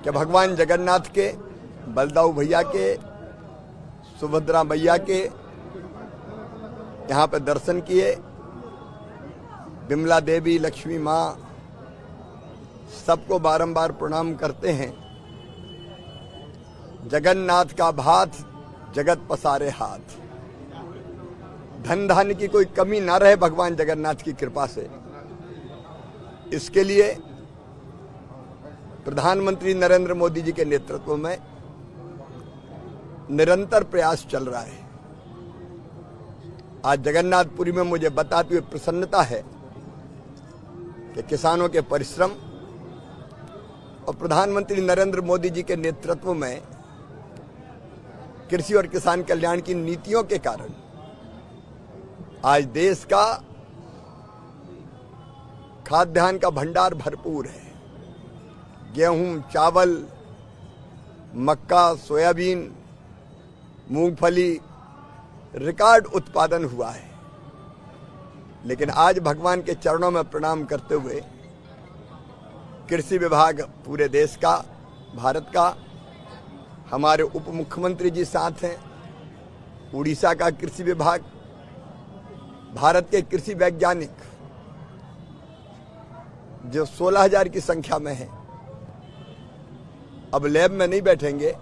कि भगवान जगन्नाथ के, बलदाऊ भैया के, सुभद्रा मैया के यहाँ पे दर्शन किए। विमला देवी, लक्ष्मी माँ, सबको बारंबार प्रणाम करते हैं। जगन्नाथ का भात जगत पसारे हाथ। धन धान्य की कोई कमी ना रहे भगवान जगन्नाथ की कृपा से, इसके लिए प्रधानमंत्री नरेंद्र मोदी जी के नेतृत्व में निरंतर प्रयास चल रहा है। आज जगन्नाथपुरी में मुझे बताते हुए प्रसन्नता है कि किसानों के परिश्रम और प्रधानमंत्री नरेंद्र मोदी जी के नेतृत्व में कृषि और किसान कल्याण की नीतियों के कारण आज देश का खाद्यान्न का भंडार भरपूर है। गेहूं, चावल, मक्का, सोयाबीन, मूंगफली, रिकॉर्ड उत्पादन हुआ है। लेकिन आज भगवान के चरणों में प्रणाम करते हुए कृषि विभाग पूरे देश का, भारत का, हमारे उप मुख्यमंत्री जी साथ हैं, उड़ीसा का कृषि विभाग, भारत के कृषि वैज्ञानिक जो 16,000 की संख्या में है, अब लैब में नहीं बैठेंगे,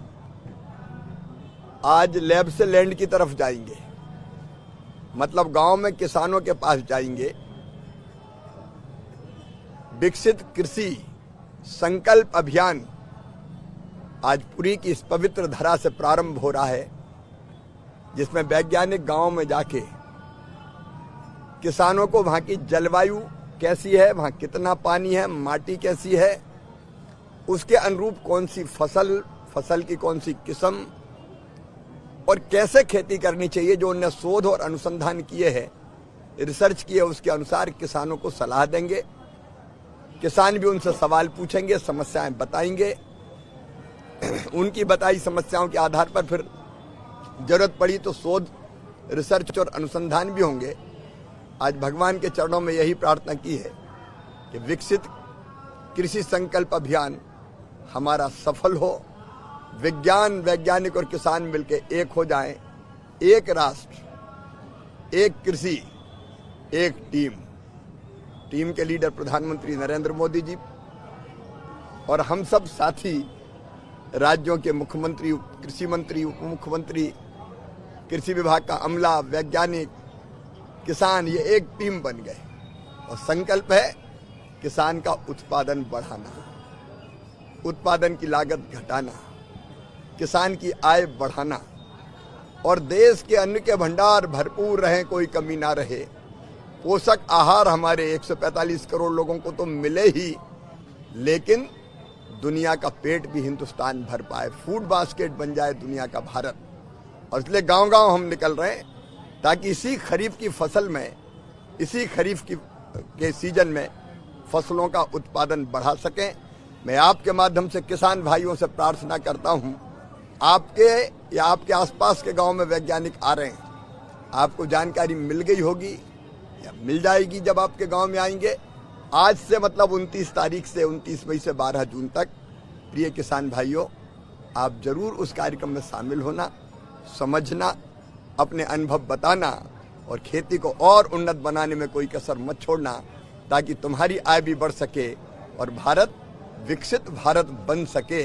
आज लैब से लैंड की तरफ जाएंगे। मतलब गांव में किसानों के पास जाएंगे। विकसित कृषि संकल्प अभियान आज पुरी की इस पवित्र धरा से प्रारंभ हो रहा है, जिसमें वैज्ञानिक गांव में जाके किसानों को वहां की जलवायु कैसी है, वहां कितना पानी है, माटी कैसी है, उसके अनुरूप कौन सी फसल की कौन सी किस्म और कैसे खेती करनी चाहिए, जो उन्होंने शोध और अनुसंधान किए हैं, रिसर्च किए, उसके अनुसार किसानों को सलाह देंगे। किसान भी उनसे सवाल पूछेंगे, समस्याएं बताएंगे। उनकी बताई समस्याओं के आधार पर फिर जरूरत पड़ी तो शोध, रिसर्च और अनुसंधान भी होंगे। आज भगवान के चरणों में यही प्रार्थना की है कि विकसित कृषि संकल्प अभियान हमारा सफल हो, विज्ञान, वैज्ञानिक और किसान मिलकर एक हो जाएं। एक राष्ट्र, एक कृषि, एक टीम के लीडर प्रधानमंत्री नरेंद्र मोदी जी और हम सब साथी राज्यों के मुख्यमंत्री, कृषि मंत्री, उप मुख्यमंत्री, कृषि विभाग का अमला, वैज्ञानिक, किसान, ये एक टीम बन गए और संकल्प है किसान का उत्पादन बढ़ाना, उत्पादन की लागत घटाना, किसान की आय बढ़ाना और देश के अन्न के भंडार भरपूर रहे, कोई कमी ना रहे। पोषक आहार हमारे 145 करोड़ लोगों को तो मिले ही, लेकिन दुनिया का पेट भी हिंदुस्तान भर पाए, फूड बास्केट बन जाए दुनिया का भारत। और इसलिए गांव-गांव हम निकल रहे हैं ताकि इसी खरीफ की फसल में, इसी खरीफ के सीजन में फसलों का उत्पादन बढ़ा सकें। मैं आपके माध्यम से किसान भाइयों से प्रार्थना करता हूं, आपके या आपके आसपास के गांव में वैज्ञानिक आ रहे हैं, आपको जानकारी मिल गई होगी या मिल जाएगी जब आपके गांव में आएंगे। आज से मतलब 29 तारीख से 29 मई से 12 जून तक, प्रिय किसान भाइयों, आप जरूर उस कार्यक्रम में शामिल होना, समझना, अपने अनुभव बताना और खेती को और उन्नत बनाने में कोई कसर मत छोड़ना, ताकि तुम्हारी आय भी बढ़ सके और भारत विकसित भारत बन सके।